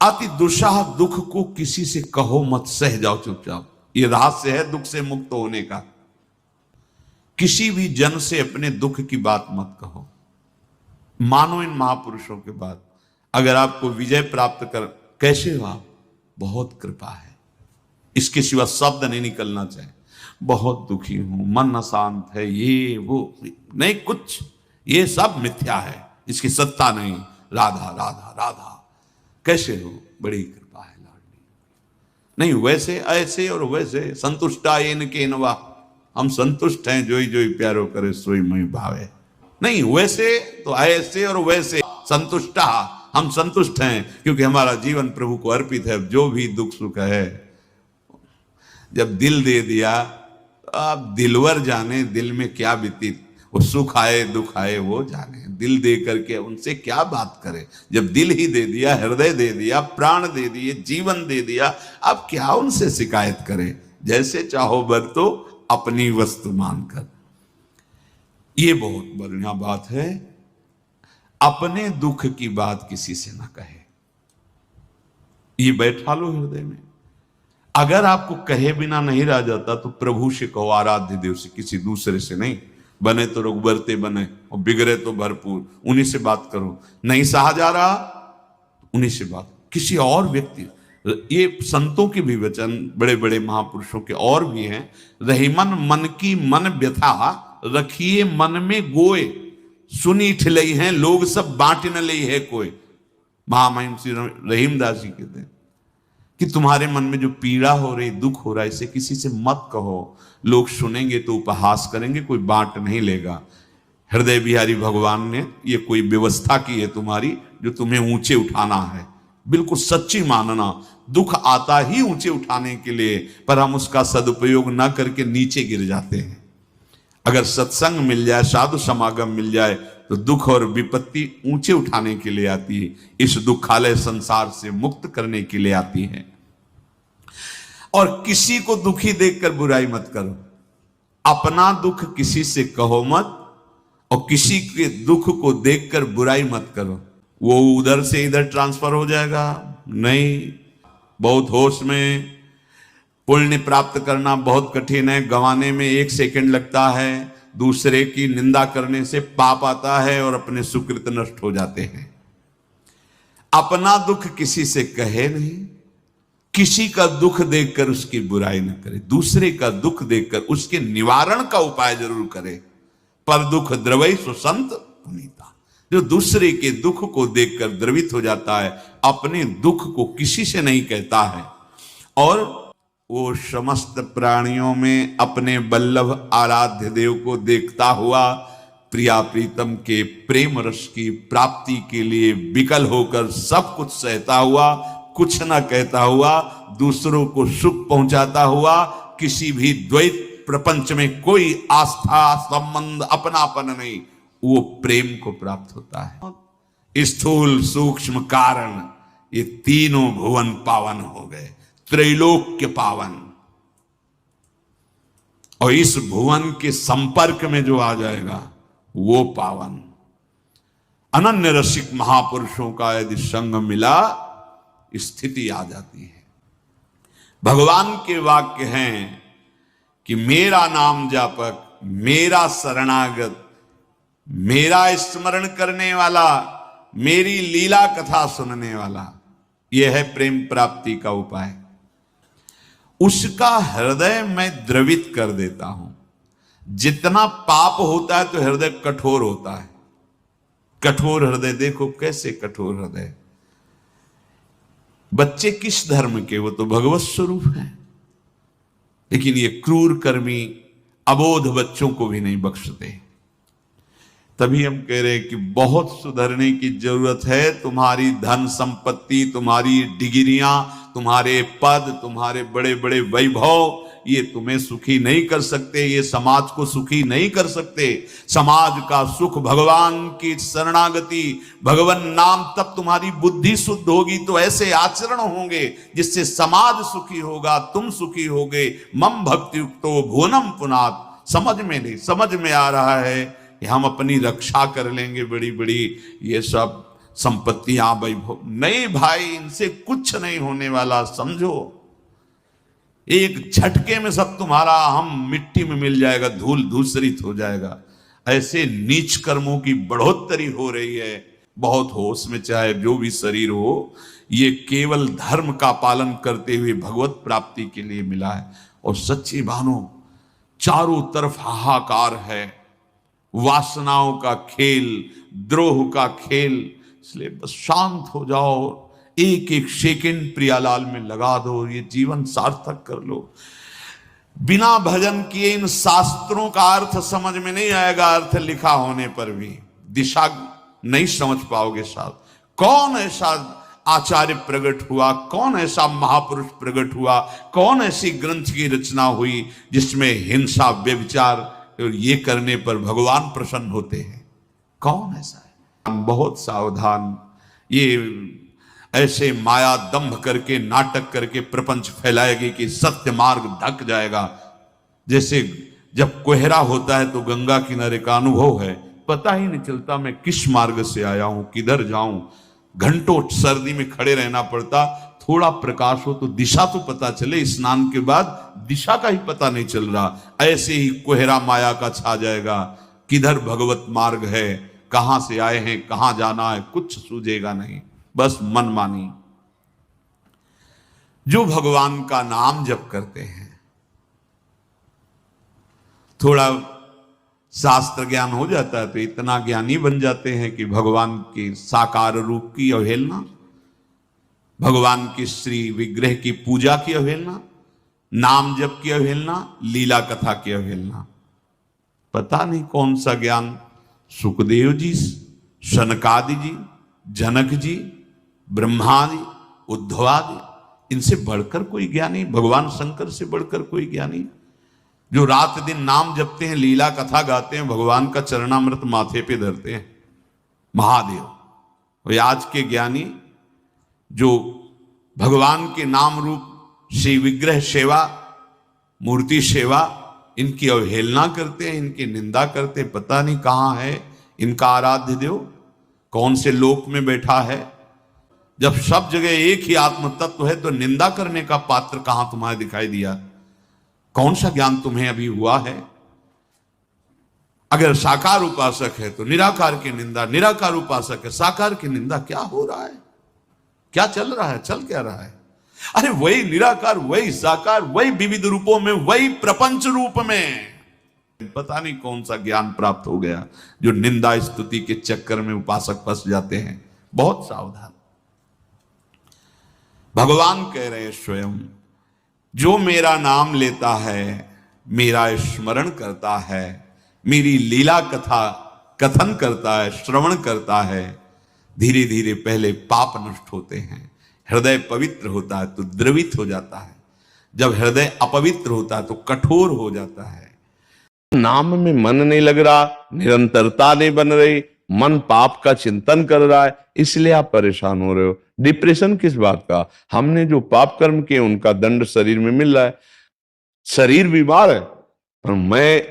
अति दुस्साह दुख को किसी से कहो मत, सह जाओ चुपचाप। ये रहस्य है दुख से मुक्त होने का। किसी भी जन से अपने दुख की बात मत कहो। मानो इन महापुरुषों के बाद अगर आपको विजय प्राप्त कर, कैसे हुआ? बहुत कृपा है, इसके सिवा शब्द नहीं निकलना चाहिए। बहुत दुखी हूं, मन अशांत है, ये वो नहीं, कुछ ये सब मिथ्या है, इसकी सत्ता नहीं। राधा राधा राधा, कैसे हो? बड़ी कृपा है लाडली। नहीं, वैसे ऐसे और वैसे संतुष्टा इनके नवा, हम संतुष्ट हैं, जोई जोई प्यारो करे सोई मई भावे। नहीं, वैसे तो ऐसे और वैसे संतुष्टा, हम संतुष्ट हैं क्योंकि हमारा जीवन प्रभु को अर्पित है। जो भी दुख सुख है, जब दिल दे दिया, अब दिलवर जाने दिल में क्या बीती, वो सुख आए दुख आए वो जाने। दिल दे करके उनसे क्या बात करें? जब दिल ही दे दिया, हृदय दे दिया, प्राण दे दिए, जीवन दे दिया, अब क्या उनसे शिकायत करें? जैसे चाहो बरतो अपनी वस्तु मानकर। ये बहुत बढ़िया बात है। अपने दुख की बात किसी से ना कहे, ये बैठा लो हृदय में। अगर आपको कहे बिना नहीं रह जाता तो प्रभु से कहो, आराध्य देव से, किसी दूसरे से नहीं। बने तो रघुबरते बने और बिगड़े तो भरपूर, उन्हीं से बात करो। नहीं सहा जा रहा, उन्हीं से बात। किसी और व्यक्ति, ये संतों के भी वचन, बड़े बड़े महापुरुषों के और भी हैं। रहीमन मन की मन व्यथा, रखिए मन में गोए, सुनी ठिलई हैं लोग सब, बांट न लई है कोई। महामहिम श्री रहीमदास जी कहते हैं कि तुम्हारे मन में जो पीड़ा हो रही, दुख हो रहा है, इसे किसी से मत कहो। लोग सुनेंगे तो उपहास करेंगे, कोई बांट नहीं लेगा। हृदय बिहारी भगवान ने ये कोई व्यवस्था की है तुम्हारी, जो तुम्हें ऊंचे उठाना है। बिल्कुल सच्ची मानना, दुख आता ही ऊंचे उठाने के लिए, पर हम उसका सदुपयोग ना करके नीचे गिर जाते हैं। अगर सत्संग मिल जाए, साधु समागम मिल जाए, तो दुख और विपत्ति ऊंचे उठाने के लिए आती है, इस दुखालय संसार से मुक्त करने के लिए आती है। और किसी को दुखी देखकर बुराई मत करो। अपना दुख किसी से कहो मत, और किसी के दुख को देखकर बुराई मत करो। वो उधर से इधर ट्रांसफर हो जाएगा, नहीं। बहुत होश में। पुण्य प्राप्त करना बहुत कठिन है, गंवाने में 1 सेकंड लगता है। दूसरे की निंदा करने से पाप आता है और अपने सुकृत नष्ट हो जाते हैं। अपना दुख किसी से कहे नहीं, किसी का दुख देखकर उसकी बुराई न करे। दूसरे का दुख देखकर उसके निवारण का उपाय जरूर करे। पर दुख द्रवई सुसंत पुनीता, जो दूसरे के दुख को देखकर द्रवित हो जाता है, अपने दुख को किसी से नहीं कहता है। और वो समस्त प्राणियों में अपने बल्लभ आराध्य देव को देखता हुआ, प्रिया प्रीतम के प्रेम रस की प्राप्ति के लिए विकल होकर सब कुछ सहता हुआ, कुछ न कहता हुआ, दूसरों को सुख पहुंचाता हुआ, किसी भी द्वैत प्रपंच में कोई आस्था संबंध अपनापन नहीं, वो प्रेम को प्राप्त होता है। स्थूल सूक्ष्म कारण, ये तीनों भुवन पावन हो गए, त्रैलोक्य पावन। और इस भुवन के संपर्क में जो आ जाएगा वो पावन। अनन्य रसिक महापुरुषों का यदि संग मिला, स्थिति आ जाती है। भगवान के वाक्य हैं कि मेरा नाम जापक, मेरा शरणागत, मेरा स्मरण करने वाला, मेरी लीला कथा सुनने वाला, यह है प्रेम प्राप्ति का उपाय। उसका हृदय मैं द्रवित कर देता हूं। जितना पाप होता है तो हृदय कठोर होता है। कठोर हृदय, देखो कैसे कठोर हृदय। बच्चे किस धर्म के? वो तो भगवत स्वरूप है। लेकिन ये क्रूर कर्मी अबोध बच्चों को भी नहीं बख्शते। तभी हम कह रहे हैं कि बहुत सुधरने की जरूरत है। तुम्हारी धन संपत्ति, तुम्हारी डिग्रियां, तुम्हारे पद, तुम्हारे बड़े बड़े वैभव, ये तुम्हें सुखी नहीं कर सकते, ये समाज को सुखी नहीं कर सकते। समाज का सुख भगवान की शरणागति, भगवान नाम, तब तुम्हारी बुद्धि शुद्ध होगी तो ऐसे आचरण होंगे जिससे समाज सुखी होगा, तुम सुखी होगे। मम भक्ति युक्तो भुवनम पुनात। समझ में नहीं, समझ में आ रहा है कि हम अपनी रक्षा कर लेंगे, बड़ी बड़ी ये सब संपत्तियां, वैभव। नहीं भाई, इनसे कुछ नहीं होने वाला, समझो। एक झटके में सब तुम्हारा हम मिट्टी में मिल जाएगा, धूल धूसरित हो जाएगा। ऐसे नीच कर्मों की बढ़ोतरी हो रही है। बहुत होश में, चाहे जो भी शरीर हो, ये केवल धर्म का पालन करते हुए भगवत प्राप्ति के लिए मिला है। और सच्ची मानो, चारों तरफ हाहाकार है, वासनाओं का खेल, द्रोह का खेल। इसलिए बस शांत हो जाओ, एक एक सेकंड प्रियालाल में लगा दो, ये जीवन सार्थक कर लो। बिना भजन किए इन शास्त्रों का अर्थ समझ में नहीं आएगा, अर्थ लिखा होने पर भी दिशा नहीं समझ पाओगे साहब। कौन ऐसा आचार्य प्रकट हुआ, कौन ऐसा महापुरुष प्रकट हुआ, कौन ऐसी ग्रंथ की रचना हुई जिसमें हिंसा, व्यभिचार और ये करने पर भगवान प्रसन्न होते हैं? कौन ऐसा है? बहुत सावधान। ये ऐसे माया दंभ करके, नाटक करके प्रपंच फैलाएगी कि सत्य मार्ग ढक जाएगा। जैसे जब कोहरा होता है तो गंगा किनारे का अनुभव है, पता ही नहीं चलता मैं किस मार्ग से आया हूं, किधर जाऊं। घंटों सर्दी में खड़े रहना पड़ता, थोड़ा प्रकाश हो तो दिशा तो पता चले। स्नान के बाद दिशा का ही पता नहीं चल रहा। ऐसे ही कोहरा माया का छा जाएगा, किधर भगवत मार्ग है, कहां से आए हैं, कहां जाना है, कुछ सूझेगा नहीं, बस मनमानी। जो भगवान का नाम जप करते हैं, थोड़ा शास्त्र ज्ञान हो जाता है तो इतना ज्ञानी बन जाते हैं कि भगवान के साकार रूप की अवहेलना, भगवान की श्री विग्रह की पूजा की अवहेलना, नाम जप की अवहेलना, लीला कथा की अवहेलना। पता नहीं कौन सा ज्ञान सुखदेव जी, सनकादि जी, जनक जी, ब्रह्मा जी, उद्धवादि, इनसे बढ़कर कोई ज्ञानी, भगवान शंकर से बढ़कर कोई ज्ञानी, जो रात दिन नाम जपते हैं, लीला कथा गाते हैं, भगवान का चरणामृत माथे पे धरते हैं, महादेव। और आज के ज्ञानी जो भगवान के नाम रूप श्री विग्रह सेवा, मूर्ति सेवा, इनकी अवहेलना करते हैं, इनकी निंदा करते हैं। पता नहीं कहां है इनका आराध्य देव, कौन से लोक में बैठा है। जब सब जगह एक ही आत्म तत्व है तो निंदा करने का पात्र कहां तुम्हारे दिखाई दिया? कौन सा ज्ञान तुम्हें अभी हुआ है? अगर साकार उपासक है तो निराकार की निंदा, निराकार उपासक है साकार की निंदा। क्या हो रहा है? क्या चल रहा है? चल क्या रहा है? अरे वही निराकार, वही साकार, वही विविध रूपों में, वही प्रपंच रूप में। पता नहीं कौन सा ज्ञान प्राप्त हो गया जो निंदा स्तुति के चक्कर में उपासक फंस जाते हैं। बहुत सावधान। भगवान कह रहे हैं स्वयं, जो मेरा नाम लेता है, मेरा स्मरण करता है, मेरी लीला कथा कथन करता है, श्रवण करता है, धीरे धीरे पहले पाप नष्ट होते हैं, हृदय पवित्र होता है तो द्रवित हो जाता है, जब हृदय अपवित्र होता है तो कठोर हो जाता है। नाम में मन नहीं लग रहा, निरंतरता नहीं बन रही, मन पाप का चिंतन कर रहा है, इसलिए आप परेशान हो रहे हो। डिप्रेशन किस बात का? हमने जो पाप कर्म किए उनका दंड शरीर में मिल रहा है। शरीर बीमार है पर मैं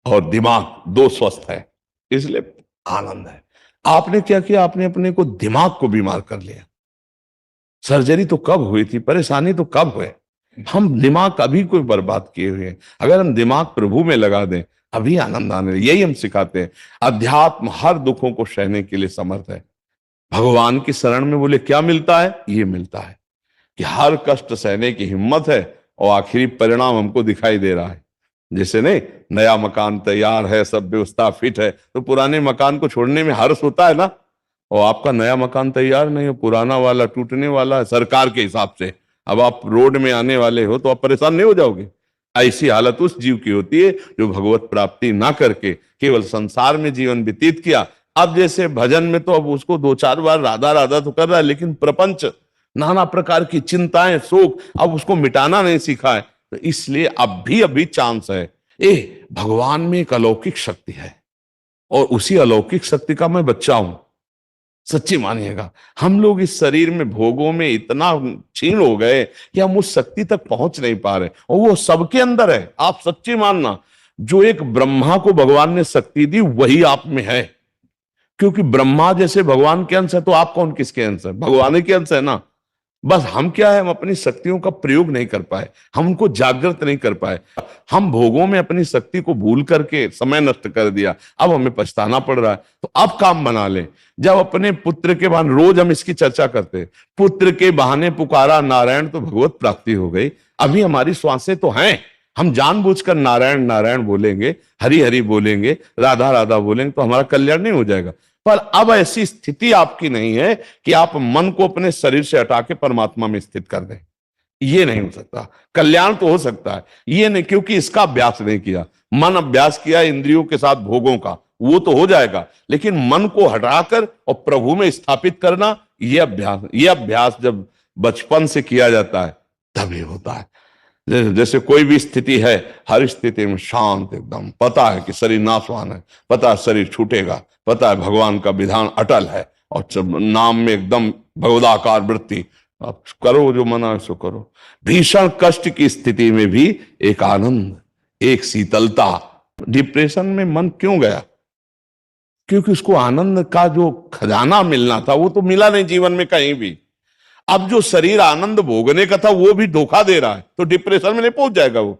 और दिमाग दो स्वस्थ है, इसलिए आनंद है। आपने क्या किया? आपने अपने को, दिमाग को बीमार कर लिया। सर्जरी तो कब हुई थी, परेशानी तो कब हुए? हम दिमाग अभी कोई बर्बाद किए हुए हैं। अगर हम दिमाग प्रभु में लगा दें, अभी आनंद आने। यही हम सिखाते हैं। अध्यात्म हर दुखों को सहने के लिए समर्थ है। भगवान की शरण में बोले क्या मिलता है? ये मिलता है कि हर कष्ट सहने की हिम्मत है और आखिरी परिणाम हमको दिखाई दे रहा है। जैसे नहीं, नया मकान तैयार है, सब व्यवस्था फिट है, तो पुराने मकान को छोड़ने में हर्ष होता है ना। और आपका नया मकान तैयार नहीं है, पुराना वाला टूटने वाला है सरकार के हिसाब से, अब आप रोड में आने वाले हो तो आप परेशान नहीं हो जाओगे? ऐसी हालत उस जीव की होती है जो भगवत प्राप्ति ना करके केवल संसार में जीवन व्यतीत किया। अब जैसे भजन में तो अब उसको 2-4 बार राधा राधा तो कर रहा है, लेकिन प्रपंच, नाना प्रकार की चिंताएं, शोक, अब उसको मिटाना नहीं सीखा है, तो इसलिए अब भी अभी चांस है। भगवान में एक अलौकिक शक्ति है और उसी अलौकिक शक्ति का मैं बच्चा हूं। सच्ची मानिएगा, हम लोग इस शरीर में भोगों में इतना क्षीण हो गए कि हम उस शक्ति तक पहुंच नहीं पा रहे, और वो सबके अंदर है। आप सच्ची मानना, जो एक ब्रह्मा को भगवान ने शक्ति दी वही आप में है। क्योंकि ब्रह्मा जैसे भगवान के अंश है, तो आप कौन किसके अंश है? भगवान ही के अंश है ना। बस हम क्या है, हम अपनी शक्तियों का प्रयोग नहीं कर पाए, हम उनको जागृत नहीं कर पाए, हम भोगों में अपनी शक्ति को भूल करके समय नष्ट कर दिया। अब हमें पछताना पड़ रहा है। तो अब काम बना ले। जब अपने पुत्र के बहाने, रोज हम इसकी चर्चा करते हैं, पुत्र के बहाने पुकारा नारायण तो भगवत प्राप्ति हो गई। अभी हमारी श्वासें तो हैं, हम जानबूझकर नारायण नारायण बोलेंगे, हरि हरि बोलेंगे, राधा राधा बोलेंगे, तो हमारा कल्याण नहीं हो जाएगा। पर अब ऐसी स्थिति आपकी नहीं है कि आप मन को अपने शरीर से हटा के परमात्मा में स्थित कर दें। ये नहीं हो सकता। कल्याण तो हो सकता है, ये नहीं, क्योंकि इसका अभ्यास नहीं किया। मन अभ्यास किया इंद्रियों के साथ भोगों का, वो तो हो जाएगा, लेकिन मन को हटाकर और प्रभु में स्थापित करना, ये अभ्यास जब बचपन से किया जाता है तभी होता है। जैसे कोई भी स्थिति है, हर स्थिति में शांत एकदम, पता है कि शरीर नाशवान है, पता है शरीर छूटेगा, पता है भगवान का विधान अटल है, और नाम में एकदम भगवदाकार वृत्ति, आप करो जो मना है सो करो। भीषण कष्ट की स्थिति में भी एक आनंद, एक शीतलता। डिप्रेशन में मन क्यों गया? क्योंकि उसको आनंद का जो खजाना मिलना था वो तो मिला नहीं जीवन में कहीं भी। अब जो शरीर आनंद भोगने का था वो भी धोखा दे रहा है, तो डिप्रेशन में नहीं पहुंच जाएगा वो।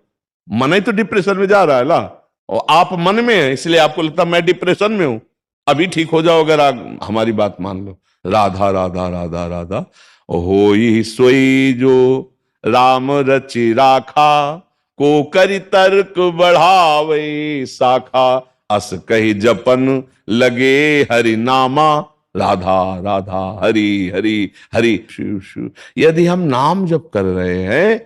मन ही तो डिप्रेशन में जा रहा है ना, और आप मन में है, इसलिए आपको लगता मैं डिप्रेशन में हूं। अभी ठीक हो जाओ अगर आप हमारी बात मान लो। राधा राधा राधा राधा होई सोई जो राम रचि राखा, को करि तर्क बढ़ावे शाखा, अस कही जपन लगे हरि नामा, राधा राधा हरि हरि हरि शिव शिव। यदि हम नाम जप कर रहे हैं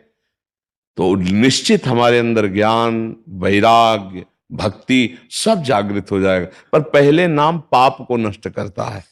तो निश्चित हमारे अंदर ज्ञान, वैराग्य, भक्ति सब जागृत हो जाएगा। पर पहले नाम पाप को नष्ट करता है।